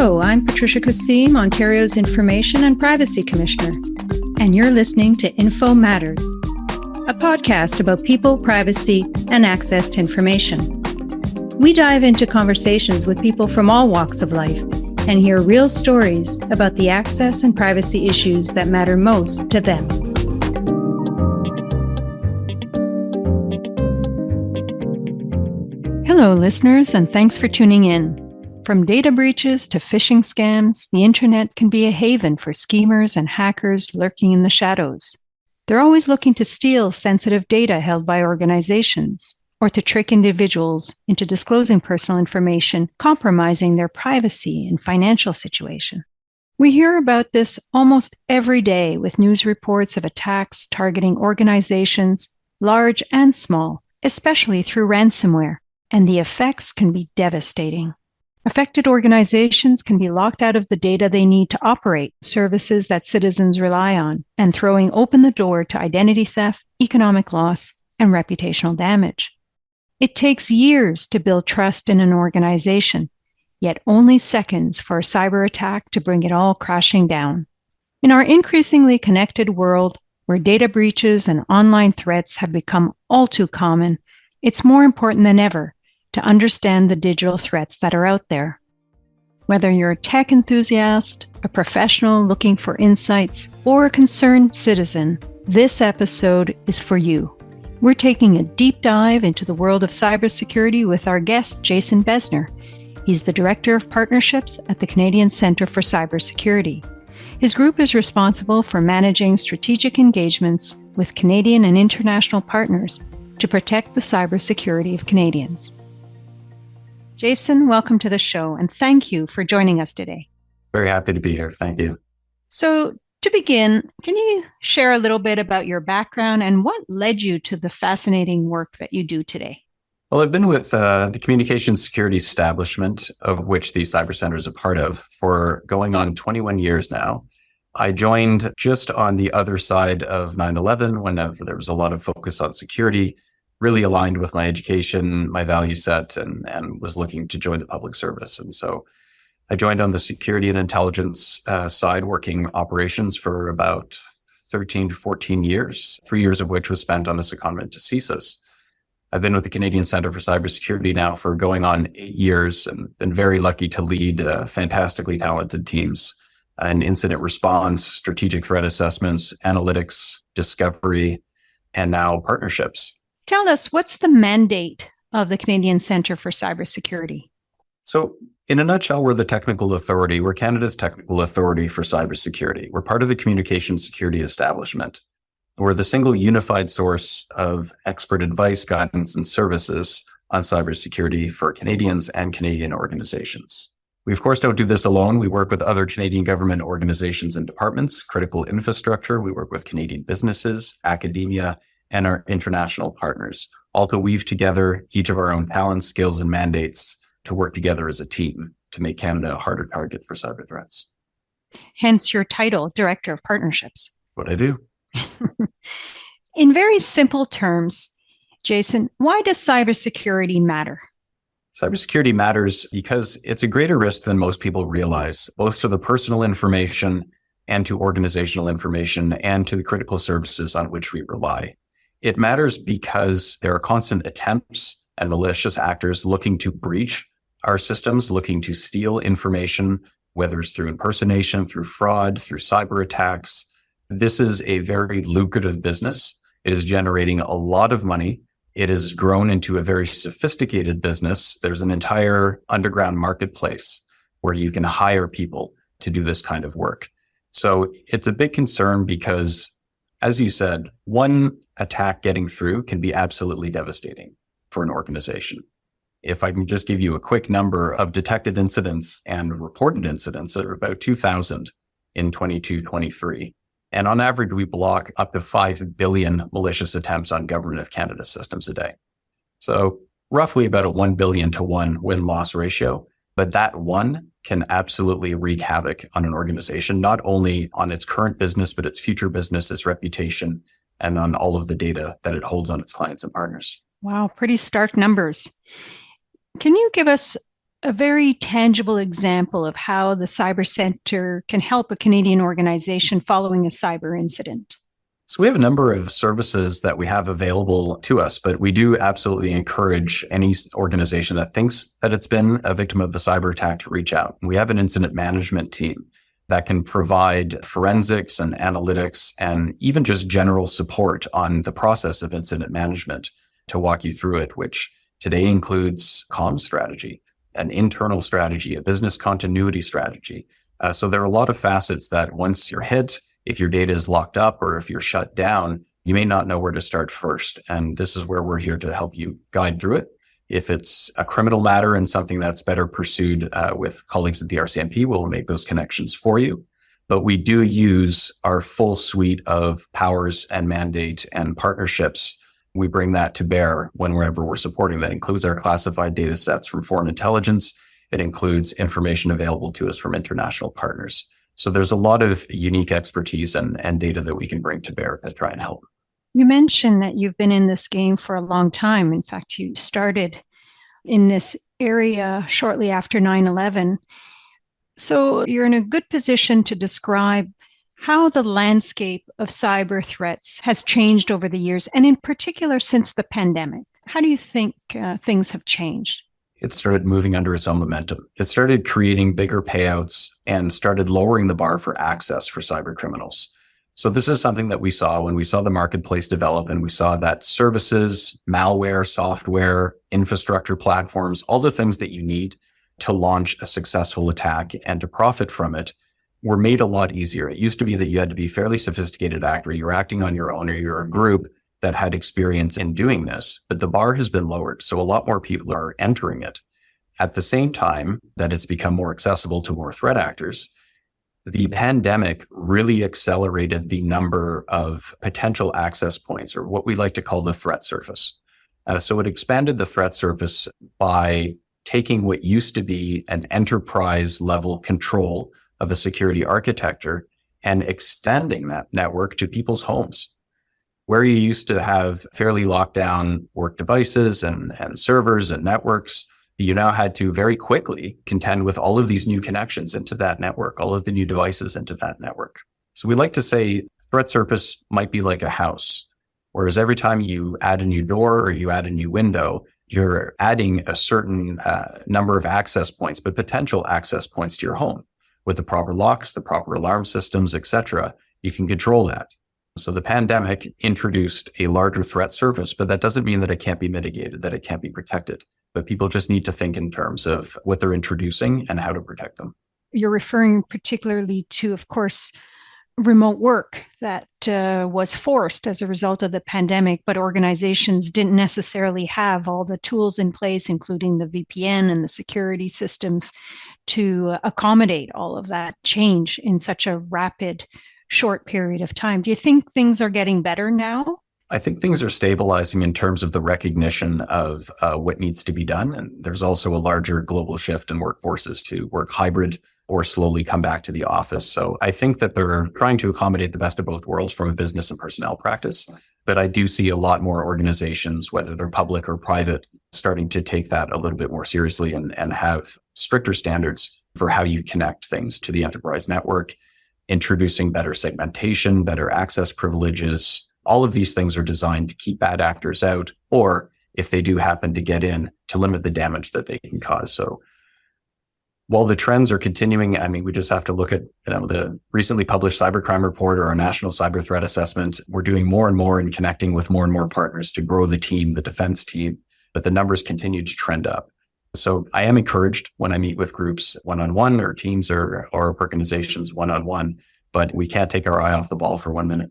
Hello, I'm Patricia Kassim, Ontario's Information and Privacy Commissioner, and you're listening to Info Matters, a podcast about people, privacy, and access to information. We dive into conversations with people from all walks of life and hear real stories about the access and privacy issues that matter most to them. Hello, listeners, and thanks for tuning in. From data breaches to phishing scams, the internet can be a haven for schemers and hackers lurking in the shadows. They're always looking to steal sensitive data held by organizations or to trick individuals into disclosing personal information, compromising their privacy and financial situation. We hear about this almost every day with news reports of attacks targeting organizations, large and small, especially through ransomware, and the effects can be devastating. Affected organizations can be locked out of the data they need to operate services that citizens rely on, and throwing open the door to identity theft, economic loss, and reputational damage. It takes years to build trust in an organization, yet only seconds for a cyber attack to bring it all crashing down. In our increasingly connected world, where data breaches and online threats have become all too common, it's more important than ever to understand the digital threats that are out there. Whether you're a tech enthusiast, a professional looking for insights, or a concerned citizen, this episode is for you. We're taking a deep dive into the world of cybersecurity with our guest, Jason Besner. He's the Director of Partnerships at the Canadian Centre for Cybersecurity. His group is responsible for managing strategic engagements with Canadian and international partners to protect the cybersecurity of Canadians. Jason, welcome to the show, and thank you for joining us today. Very happy to be here. Thank you. So, to begin, can you share a little bit about your background and what led you to the fascinating work that you do today? Well, I've been with the communications security establishment, of which the Cyber Center is a part of, for going on 21 years now. I joined just on the other side of 9/11 when there was a lot of focus on security, really aligned with my education, my value set, and was looking to join the public service. And so I joined on the security and intelligence side, working operations for about 13 to 14 years, 3 years of which was spent on a secondment to CSIS. I've been with the Canadian Centre for Cybersecurity now for going on 8 years, and been very lucky to lead fantastically talented teams in incident response, strategic threat assessments, analytics, discovery, and now partnerships. Tell us, what's the mandate of the Canadian Centre for Cybersecurity? So, in a nutshell, we're the technical authority. We're Canada's technical authority for cybersecurity. We're part of the communications security establishment. We're the single unified source of expert advice, guidance, and services on cybersecurity for Canadians and Canadian organizations. We, of course, don't do this alone. We work with other Canadian government organizations and departments, critical infrastructure. We work with Canadian businesses, academia, and our international partners, all to weave together each of our own talents, skills, and mandates to work together as a team to make Canada a harder target for cyber threats. Hence your title, Director of Partnerships. What I do. In very simple terms, Jason, why does cybersecurity matter? Cybersecurity matters because it's a greater risk than most people realize, both to the personal information and to organizational information and to the critical services on which we rely. It matters because there are constant attempts and malicious actors looking to breach our systems, looking to steal information, whether it's through impersonation, through fraud, through cyber attacks. This is a very lucrative business. It is generating a lot of money. It has grown into a very sophisticated business. There's an entire underground marketplace where you can hire people to do this kind of work. So it's a big concern because, as you said, one attack getting through can be absolutely devastating for an organization. If I can just give you a quick number of detected incidents and reported incidents, there are about 2,000 in 22-23. And on average, we block up to 5 billion malicious attempts on Government of Canada systems a day. So roughly about a 1 billion to 1 win-loss ratio. But that one can absolutely wreak havoc on an organization, not only on its current business, but its future business, its reputation, and on all of the data that it holds on its clients and partners. Wow, pretty stark numbers. Can you give us a very tangible example of how the Cyber Center can help a Canadian organization following a cyber incident? So we have a number of services that we have available to us, but we do absolutely encourage any organization that thinks that it's been a victim of a cyber attack to reach out. We have an incident management team that can provide forensics and analytics and even just general support on the process of incident management to walk you through it, which today includes comm strategy, an internal strategy, a business continuity strategy. So there are a lot of facets that once you're hit, if your data is locked up or if you're shut down, you may not know where to start first. And this is where we're here to help you guide through it. If it's a criminal matter and something that's better pursued with colleagues at the RCMP, we'll make those connections for you. But we do use our full suite of powers and mandate and partnerships. We bring that to bear whenever we're supporting. That includes our classified data sets from foreign intelligence. It includes information available to us from international partners. So there's a lot of unique expertise and data that we can bring to bear to try and help. You mentioned that you've been in this game for a long time. In fact, you started in this area shortly after 9/11. So you're in a good position to describe how the landscape of cyber threats has changed over the years, and in particular since the pandemic. How do you think things have changed? It started moving under its own momentum. It started creating bigger payouts and started lowering the bar for access for cyber criminals. So this is something that we saw when we saw the marketplace develop, and we saw that services, malware, software, infrastructure platforms, all the things that you need to launch a successful attack and to profit from it were made a lot easier. It used to be that you had to be a fairly sophisticated actor. You're acting on your own, or you're a group that had experience in doing this, but the bar has been lowered. So a lot more people are entering it. At the same time that it's become more accessible to more threat actors, the pandemic really accelerated the number of potential access points, or what we like to call the threat surface. So it expanded the threat surface by taking what used to be an enterprise level control of a security architecture and extending that network to people's homes. Where you used to have fairly locked down work devices and servers and networks, you now had to very quickly contend with all of these new connections into that network, all of the new devices into that network. So we like to say threat surface might be like a house, whereas every time you add a new door or you add a new window, you're adding a certain number of access points, but potential access points to your home. With the proper locks, the proper alarm systems, et cetera, you can control that. So the pandemic introduced a larger threat surface, but that doesn't mean that it can't be mitigated, that it can't be protected. But people just need to think in terms of what they're introducing and how to protect them. You're referring particularly to, of course, remote work that was forced as a result of the pandemic, but organizations didn't necessarily have all the tools in place, including the VPN and the security systems, to accommodate all of that change in such a rapid, short period of time. Do you think things are getting better now? I think things are stabilizing in terms of the recognition of what needs to be done. And there's also a larger global shift in workforces to work hybrid or slowly come back to the office. So I think that they're trying to accommodate the best of both worlds from a business and personnel practice. But I do see a lot more organizations, whether they're public or private, starting to take that a little bit more seriously and have stricter standards for how you connect things to the enterprise network, introducing better segmentation, better access privileges. All of these things are designed to keep bad actors out, or if they do happen to get in, to limit the damage that they can cause. So while the trends are continuing, I mean, we just have to look at the recently published cybercrime report or our national cyber threat assessment. We're doing more and more and connecting with more and more partners to grow the team, the defense team, but the numbers continue to trend up. So I am encouraged when I meet with groups one-on-one or teams or organizations one-on-one, but we can't take our eye off the ball for 1 minute.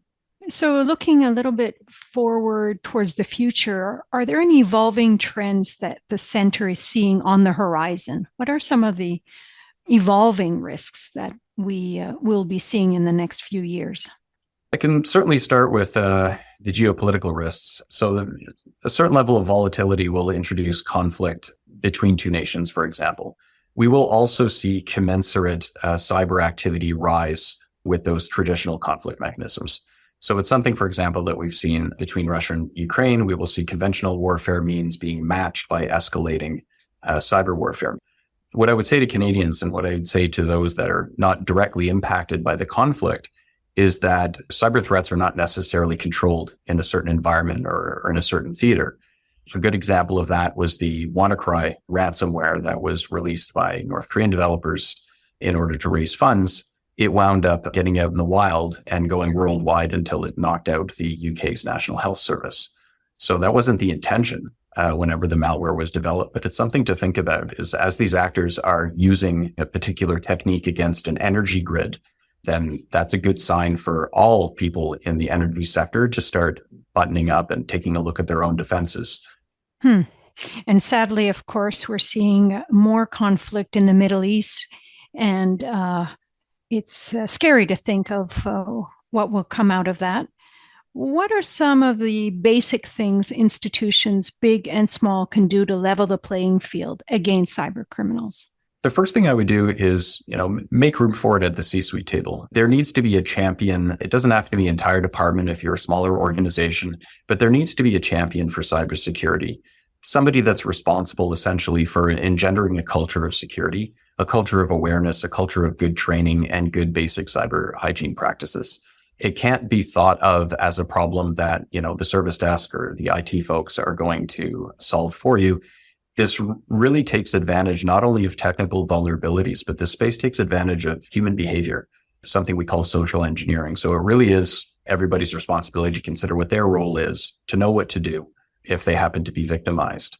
So looking a little bit forward towards the future, are there any evolving trends that the center is seeing on the horizon? What are some of the evolving risks that we will be seeing in the next few years? I can certainly start with the geopolitical risks. So a certain level of volatility will introduce conflict between two nations, for example. We will also see commensurate cyber activity rise with those traditional conflict mechanisms. So it's something, for example, that we've seen between Russia and Ukraine. We will see conventional warfare means being matched by escalating cyber warfare. what I would say to Canadians and what I would say to those that are not directly impacted by the conflict is that cyber threats are not necessarily controlled in a certain environment or in a certain theater. A good example of that was the WannaCry ransomware that was released by North Korean developers in order to raise funds. It wound up getting out in the wild and going worldwide until it knocked out the UK's National Health Service. So that wasn't the intention whenever the malware was developed, but it's something to think about is as these actors are using a particular technique against an energy grid, then that's a good sign for all people in the energy sector to start buttoning up and taking a look at their own defenses. And sadly, of course, we're seeing more conflict in the Middle East, and it's scary to think of what will come out of that. What are some of the basic things institutions, big and small, can do to level the playing field against cyber criminals? The first thing I would do is, make room for it at the C-suite table. There needs to be a champion. It doesn't have to be an entire department if you're a smaller organization, but there needs to be a champion for cybersecurity. Somebody that's responsible essentially for engendering a culture of security, a culture of awareness, a culture of good training and good basic cyber hygiene practices. It can't be thought of as a problem that, the service desk or the IT folks are going to solve for you. This really takes advantage not only of technical vulnerabilities, but this space takes advantage of human behavior, something we call social engineering. So it really is everybody's responsibility to consider what their role is, to know what to do if they happen to be victimized,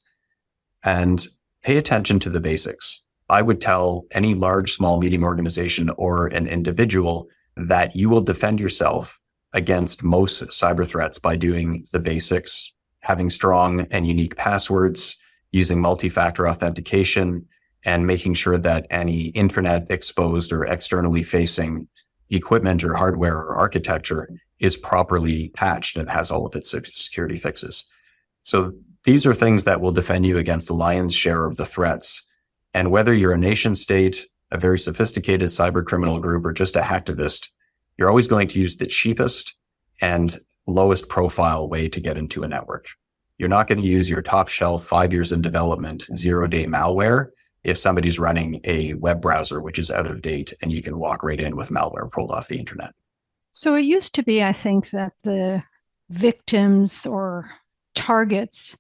and pay attention to the basics. I would tell any large, small, medium organization or an individual that you will defend yourself against most cyber threats by doing the basics, having strong and unique passwords, using multi-factor authentication, and making sure that any internet exposed or externally facing equipment or hardware or architecture is properly patched and has all of its security fixes. So these are things that will defend you against the lion's share of the threats. And whether you're a nation state, a very sophisticated cyber criminal group, or just a hacktivist, you're always going to use the cheapest and lowest profile way to get into a network. You're not going to use your top shelf 5 years in development, 0-day malware if somebody's running a web browser, which is out of date, and you can walk right in with malware pulled off the internet. So it used to be, I think, that the victims or targets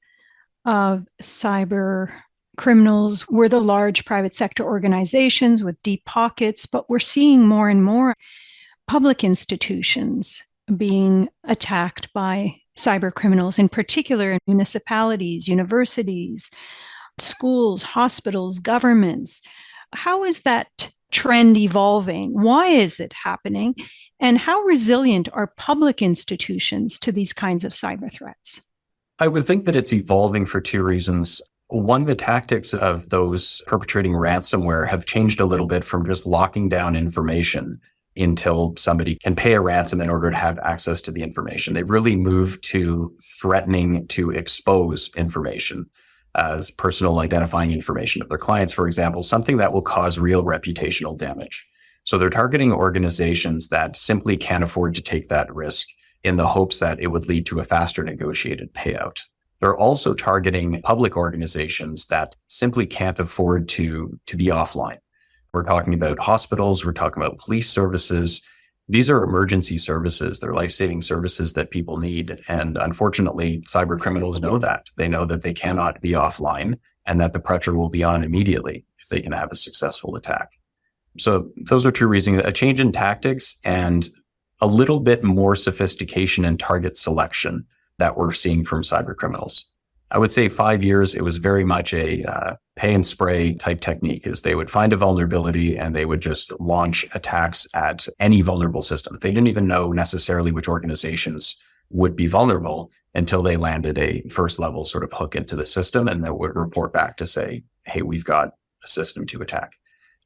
of cyber criminals were the large private sector organizations with deep pockets, but we're seeing more and more public institutions being attacked by cyber criminals, in particular municipalities, universities, schools, hospitals, governments. How is that trend evolving? Why is it happening? And how resilient are public institutions to these kinds of cyber threats? I would think that it's evolving for two reasons. One, the tactics of those perpetrating ransomware have changed a little bit from just locking down information until somebody can pay a ransom in order to have access to the information. They've really moved to threatening to expose information as personal identifying information of their clients, for example, something that will cause real reputational damage. So they're targeting organizations that simply can't afford to take that risk in the hopes that it would lead to a faster negotiated payout. They're also targeting public organizations that simply can't afford to be offline. We're talking about hospitals, we're talking about police services. These are emergency services. They're life-saving services that people need. And unfortunately, cyber criminals know that. They know that they cannot be offline and that the pressure will be on immediately if they can have a successful attack. So those are two reasons: a change in tactics and a little bit more sophistication and target selection that we're seeing from cyber criminals. I would say 5 years, it was very much a pay and spray type technique, is they would find a vulnerability and they would just launch attacks at any vulnerable system. They didn't even know necessarily which organizations would be vulnerable until they landed a first level sort of hook into the system, and they would report back to say, hey, we've got a system to attack.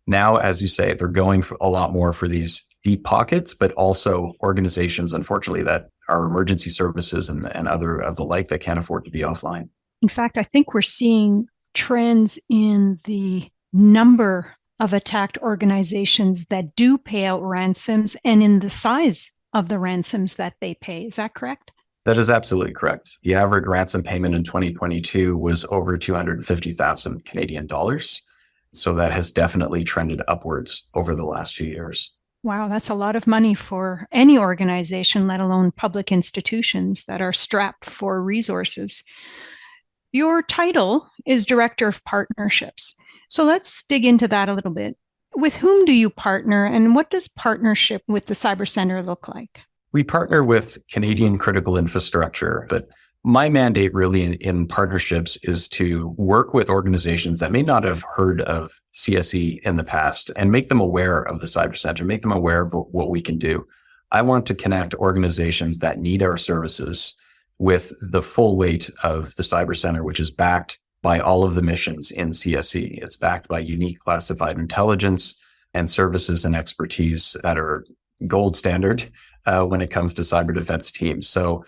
Now, as you say, they're going for a lot more for these deep pockets, but also organizations, unfortunately, that are emergency services and other of the like that can't afford to be offline. In fact, I think we're seeing trends in the number of attacked organizations that do pay out ransoms and in the size of the ransoms that they pay. Is that correct? That is absolutely correct. The average ransom payment in 2022 was over 250,000 Canadian dollars. So that has definitely trended upwards over the last few years. Wow, that's a lot of money for any organization, let alone public institutions that are strapped for resources. Your title is Director of Partnerships. So let's dig into that a little bit. With whom do you partner, and what does partnership with the Cyber Center look like? We partner with Canadian critical infrastructure, but my mandate really in partnerships is to work with organizations that may not have heard of CSE in the past and make them aware of the Cyber Center, make them aware of what we can do. I want to connect organizations that need our services with the full weight of the Cyber Center, which is backed by all of the missions in CSE. It's backed by unique classified intelligence and services and expertise that are gold standard when it comes to cyber defense teams. So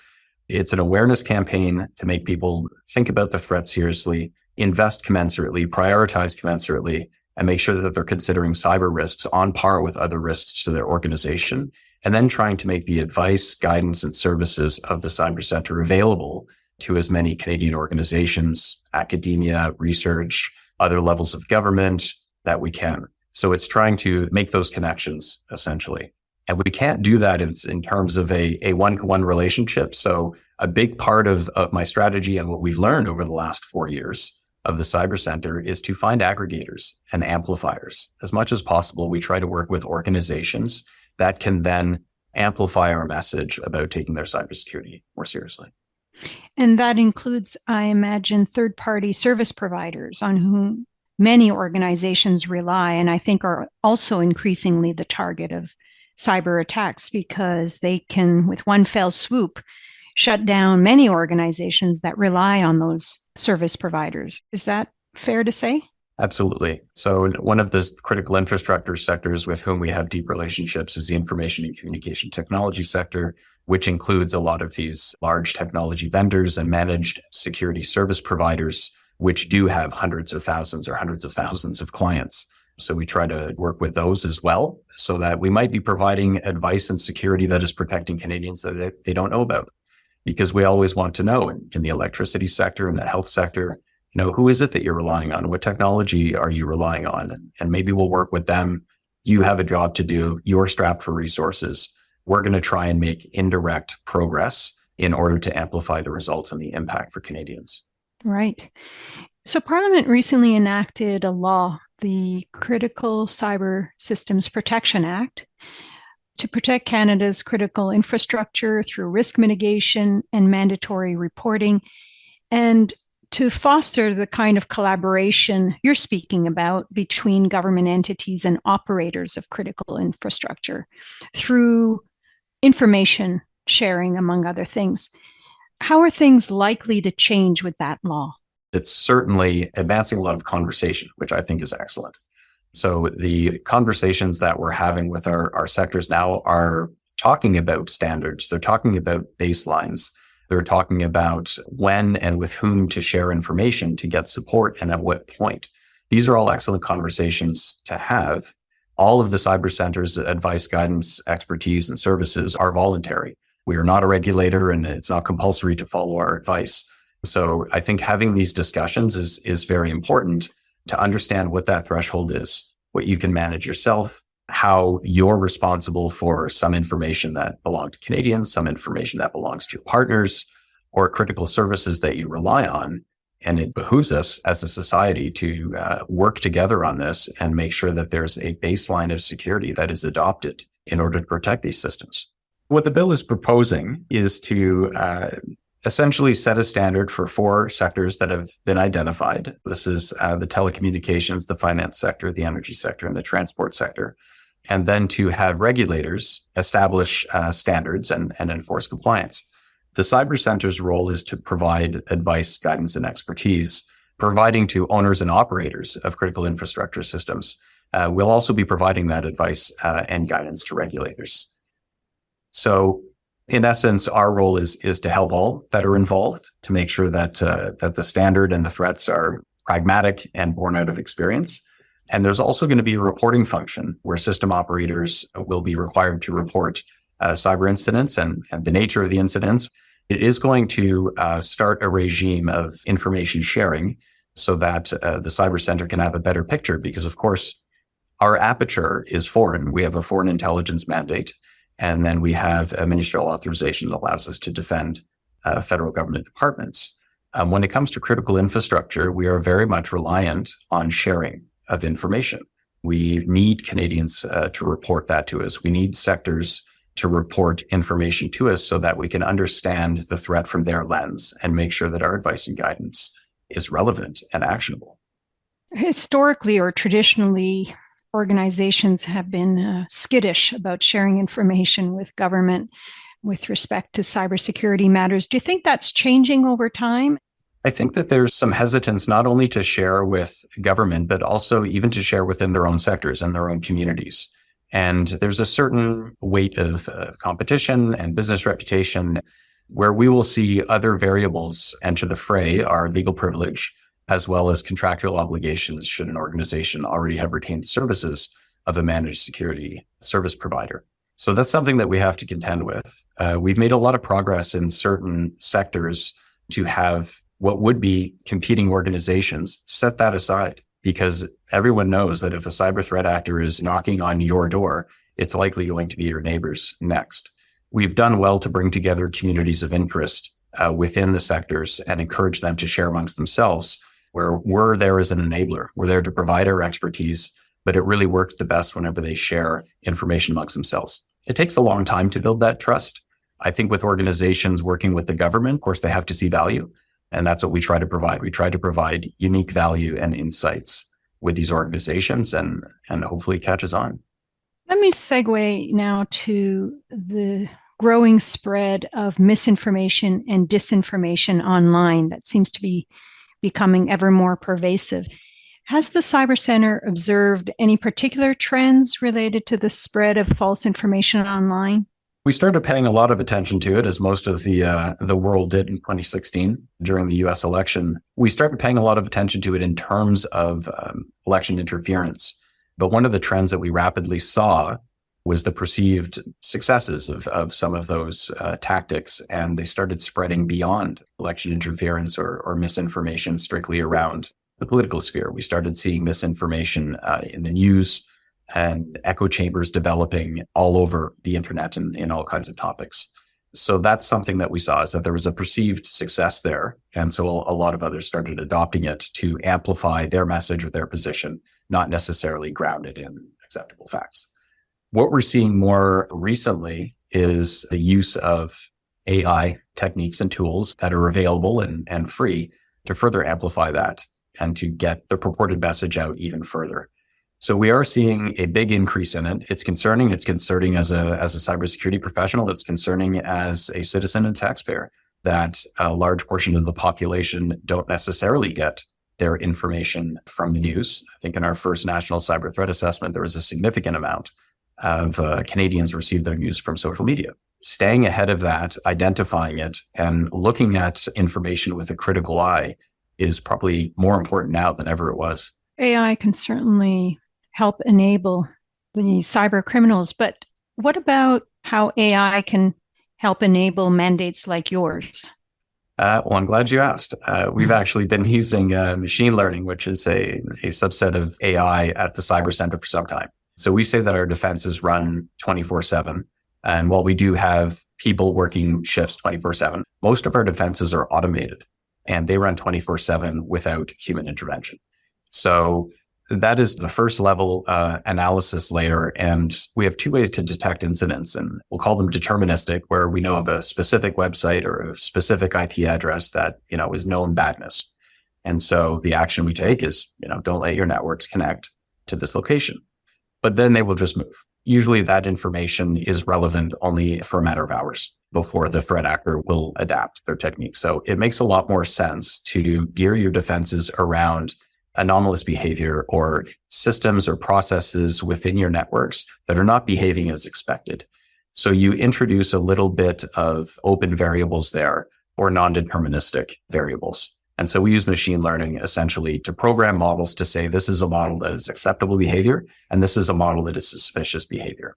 it's an awareness campaign to make people think about the threat seriously, invest commensurately, prioritize commensurately, and make sure that they're considering cyber risks on par with other risks to their organization, and then trying to make the advice, guidance, and services of the Cyber Center available to as many Canadian organizations, academia, research, other levels of government that we can. So it's trying to make those connections, essentially. And we can't do that in terms of a one-to-one relationship. So a big part of my strategy and what we've learned over the last 4 years of the Cyber Center is to find aggregators and amplifiers. As much as possible, we try to work with organizations that can then amplify our message about taking their cybersecurity more seriously. And that includes, I imagine, third-party service providers on whom many organizations rely, and I think are also increasingly the target of cyber attacks, because they can, with one fell swoop, shut down many organizations that rely on those service providers. Is that fair to say? Absolutely. So one of the critical infrastructure sectors with whom we have deep relationships is the information and communication technology sector, which includes a lot of these large technology vendors and managed security service providers, which do have hundreds of thousands of clients. So we try to work with those as well, so that we might be providing advice and security that is protecting Canadians that they don't know about. Because we always want to know in the electricity sector, in the health sector, who is it that you're relying on? What technology are you relying on? And maybe we'll work with them. You have a job to do. You're strapped for resources. We're going to try and make indirect progress in order to amplify the results and the impact for Canadians. Right. So Parliament recently enacted a law, the Critical Cyber Systems Protection Act, to protect Canada's critical infrastructure through risk mitigation and mandatory reporting, and to foster the kind of collaboration you're speaking about between government entities and operators of critical infrastructure through information sharing, among other things. How are things likely to change with that law? It's certainly advancing a lot of conversation, which I think is excellent. So the conversations that we're having with our sectors now are talking about standards. They're talking about baselines. They're talking about when and with whom to share information to get support and at what point. These are all excellent conversations to have. All of the Cyber Center's advice, guidance, expertise, and services are voluntary. We are not a regulator, and it's not compulsory to follow our advice. So I think having these discussions is very important to understand what that threshold is, what you can manage yourself, how you're responsible for some information that belongs to Canadians, some information that belongs to your partners, or critical services that you rely on. And it behooves us as a society to work together on this and make sure that there's a baseline of security that is adopted in order to protect these systems. What the bill is proposing is to essentially set a standard for 4 sectors that have been identified. This is the telecommunications, the finance sector, the energy sector, and the transport sector. And then to have regulators establish standards and enforce compliance. The Cyber Center's role is to provide advice, guidance, and expertise, providing to owners and operators of critical infrastructure systems. We'll also be providing that advice and guidance to regulators. So in essence, our role is to help all that are involved to make sure that the standard and the threats are pragmatic and born out of experience. And there's also going to be a reporting function where system operators will be required to report cyber incidents and the nature of the incidents. It is going to start a regime of information sharing so that the Cyber Center can have a better picture. Because, of course, our aperture is foreign. We have a foreign intelligence mandate, and then we have a ministerial authorization that allows us to defend federal government departments. When it comes to critical infrastructure, we are very much reliant on sharing of information. We need Canadians to report that to us. We need sectors to report information to us so that we can understand the threat from their lens and make sure that our advice and guidance is relevant and actionable. Historically or traditionally, organizations have been skittish about sharing information with government with respect to cybersecurity matters. Do you think that's changing over time? I think that there's some hesitance not only to share with government, but also even to share within their own sectors and their own communities. And there's a certain weight of competition and business reputation where we will see other variables enter the fray, our legal privilege, as well as contractual obligations should an organization already have retained the services of a managed security service provider. So that's something that we have to contend with. We've made a lot of progress in certain sectors to have what would be competing organizations set that aside, because everyone knows that if a cyber threat actor is knocking on your door, it's likely going to be your neighbors next. We've done well to bring together communities of interest within the sectors and encourage them to share amongst themselves, where we're there as an enabler. We're there to provide our expertise, but it really works the best whenever they share information amongst themselves. It takes a long time to build that trust. I think with organizations working with the government, of course, they have to see value. And that's what we try to provide. We try to provide unique value and insights with these organizations and hopefully catches on. Let me segue now to the growing spread of misinformation and disinformation online that seems to be becoming ever more pervasive. Has the Cyber Center observed any particular trends related to the spread of false information online? We started paying a lot of attention to it, as most of the world did in 2016 during the U.S. election. We started paying a lot of attention to it in terms of election interference. But one of the trends that we rapidly saw was the perceived successes of some of those tactics, and they started spreading beyond election interference or misinformation strictly around the political sphere. We started seeing misinformation in the news, and echo chambers developing all over the internet and in all kinds of topics. So that's something that we saw, is that there was a perceived success there. And so a lot of others started adopting it to amplify their message or their position, not necessarily grounded in acceptable facts. What we're seeing more recently is the use of AI techniques and tools that are available and free to further amplify that and to get the purported message out even further. So we are seeing a big increase in it. It's concerning. It's concerning as a cybersecurity professional. It's concerning as a citizen and taxpayer that a large portion of the population don't necessarily get their information from the news. I think in our first national cyber threat assessment, there was a significant amount of Canadians received their news from social media. Staying ahead of that, identifying it, and looking at information with a critical eye is probably more important now than ever it was. AI can certainly help enable the cyber criminals, but what about how AI can help enable mandates like yours? Well, I'm glad you asked. We've actually been using machine learning, which is a subset of AI at the Cyber Center for some time. So we say that our defenses run 24/7. And while we do have people working shifts 24/7, most of our defenses are automated and they run 24/7 without human intervention. So that is the first level analysis layer. And we have two ways to detect incidents, and we'll call them deterministic, where we know of a specific website or a specific IP address that, is known badness. And so the action we take is, don't let your networks connect to this location. But then they will just move. Usually that information is relevant only for a matter of hours before the threat actor will adapt their technique. So it makes a lot more sense to gear your defenses around anomalous behavior or systems or processes within your networks that are not behaving as expected. So you introduce a little bit of open variables there or non-deterministic variables. And so we use machine learning essentially to program models to say, this is a model that is acceptable behavior, and this is a model that is suspicious behavior.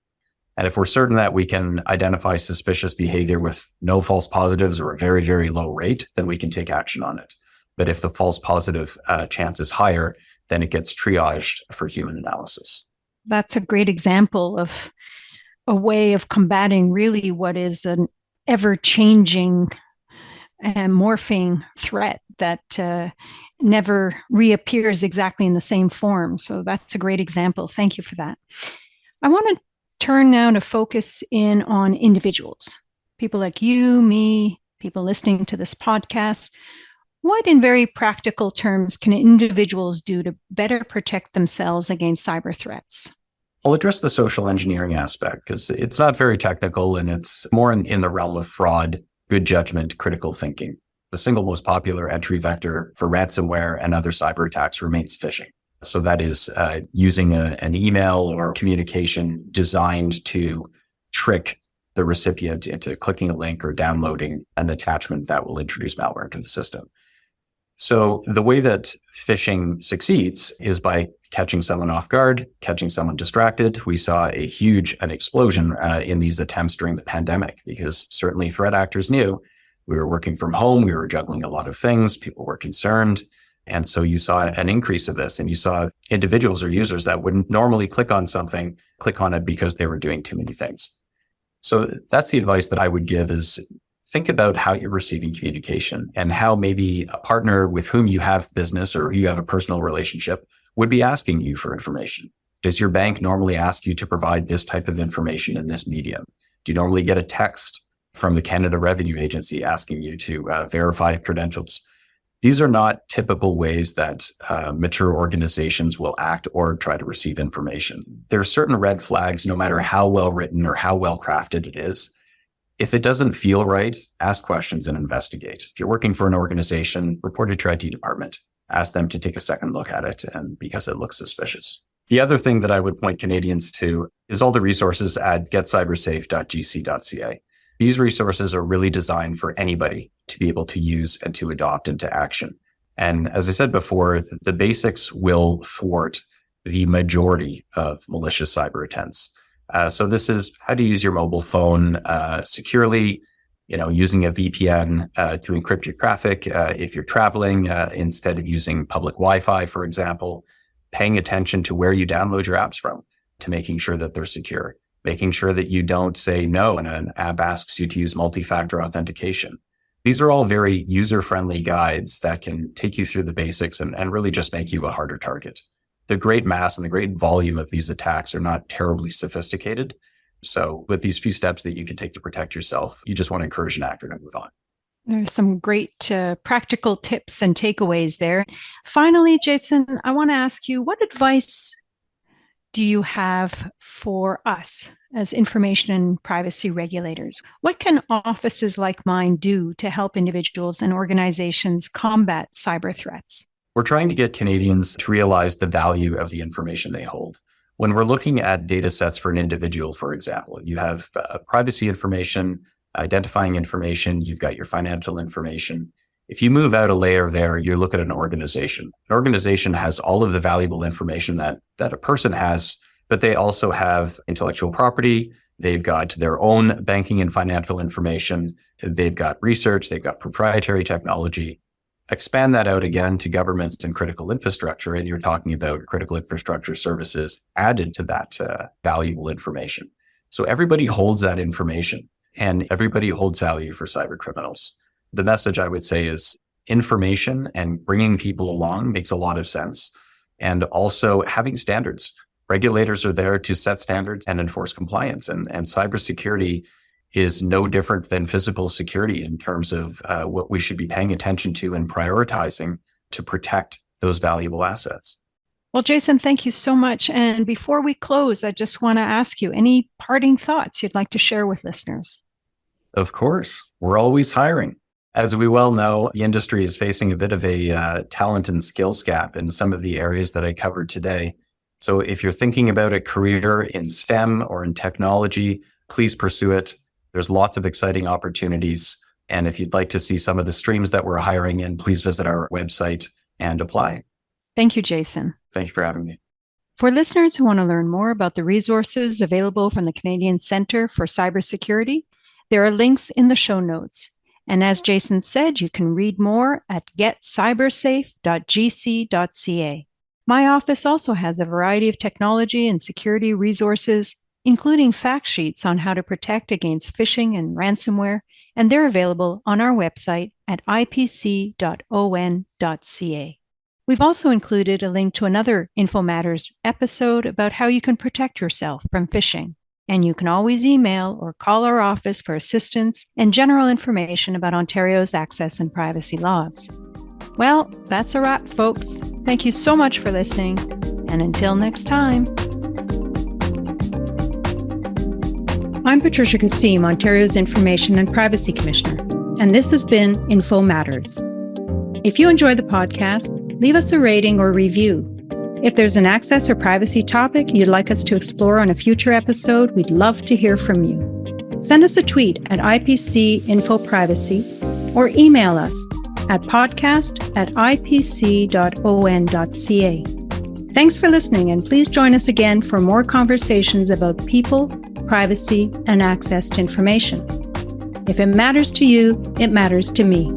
And if we're certain that we can identify suspicious behavior with no false positives or a very, very low rate, then we can take action on it. But if the false positive chance is higher, then it gets triaged for human analysis. That's a great example of a way of combating really what is an ever-changing and morphing threat that never reappears exactly in the same form. So that's a great example. Thank you for that. I want to turn now to focus in on individuals, people like you, me, people listening to this podcast. What, in very practical terms, can individuals do to better protect themselves against cyber threats? I'll address the social engineering aspect because it's not very technical and it's more in the realm of fraud, good judgment, critical thinking. The single most popular entry vector for ransomware and other cyber attacks remains phishing. So that is using an email or communication designed to trick the recipient into clicking a link or downloading an attachment that will introduce malware into the system. So the way that phishing succeeds is by catching someone off guard, catching someone distracted. We saw an explosion in these attempts during the pandemic because certainly threat actors knew we were working from home. We were juggling a lot of things. People were concerned. And so you saw an increase of this, and you saw individuals or users that wouldn't normally click on something, click on it because they were doing too many things. So that's the advice that I would give is think about how you're receiving communication and how maybe a partner with whom you have business or who you have a personal relationship would be asking you for information. Does your bank normally ask you to provide this type of information in this medium? Do you normally get a text from the Canada Revenue Agency asking you to verify credentials? These are not typical ways that mature organizations will act or try to receive information. There are certain red flags, no matter how well written or how well crafted it is. If it doesn't feel right, ask questions and investigate. If you're working for an organization, report it to your IT department. Ask them to take a second look at it and because it looks suspicious. The other thing that I would point Canadians to is all the resources at getcybersafe.gc.ca. These resources are really designed for anybody to be able to use and to adopt into action. And as I said before, the basics will thwart the majority of malicious cyber attempts. So this is how to use your mobile phone securely, using a VPN to encrypt your traffic if you're traveling instead of using public Wi-Fi, for example, paying attention to where you download your apps from to making sure that they're secure, making sure that you don't say no when an app asks you to use multi-factor authentication. These are all very user-friendly guides that can take you through the basics and really just make you a harder target. The great mass and the great volume of these attacks are not terribly sophisticated. So with these few steps that you can take to protect yourself, you just want to encourage an actor to move on. There's some great practical tips and takeaways there. Finally, Jason, I want to ask you, what advice do you have for us as information and privacy regulators? What can offices like mine do to help individuals and organizations combat cyber threats? We're trying to get Canadians to realize the value of the information they hold. When we're looking at data sets for an individual, for example, you have privacy information, identifying information, you've got your financial information. If you move out a layer there, you look at an organization. An organization has all of the valuable information that a person has, but they also have intellectual property. They've got their own banking and financial information. They've got research. They've got proprietary technology. Expand that out again to governments and critical infrastructure, and you're talking about critical infrastructure services added to that valuable information. So everybody holds that information, and everybody holds value for cyber criminals. The message I would say is information and bringing people along makes a lot of sense. And also having standards. Regulators are there to set standards and enforce compliance. And cybersecurity is no different than physical security in terms of what we should be paying attention to and prioritizing to protect those valuable assets. Well, Jason, thank you so much. And before we close, I just want to ask you any parting thoughts you'd like to share with listeners? Of course, we're always hiring. As we well know, the industry is facing a bit of a talent and skills gap in some of the areas that I covered today. So if you're thinking about a career in STEM or in technology, please pursue it. There's lots of exciting opportunities. And if you'd like to see some of the streams that we're hiring in, please visit our website and apply. Thank you, Jason. Thank you for having me. For listeners who want to learn more about the resources available from the Canadian Centre for Cybersecurity, there are links in the show notes. And as Jason said, you can read more at getcybersafe.gc.ca. My office also has a variety of technology and security resources, including fact sheets on how to protect against phishing and ransomware, and they're available on our website at ipc.on.ca. We've also included a link to another Info Matters episode about how you can protect yourself from phishing. And you can always email or call our office for assistance and general information about Ontario's access and privacy laws. Well, that's a wrap, folks. Thank you so much for listening, and until next time. I'm Patricia Kassim, Ontario's Information and Privacy Commissioner, and this has been Info Matters. If you enjoy the podcast, leave us a rating or review. If there's an access or privacy topic you'd like us to explore on a future episode, we'd love to hear from you. Send us a tweet at IPC-InfoPrivacy or email us at podcast@ipc.on.ca. Thanks for listening, and please join us again for more conversations about people, privacy, and access to information. If it matters to you, it matters to me.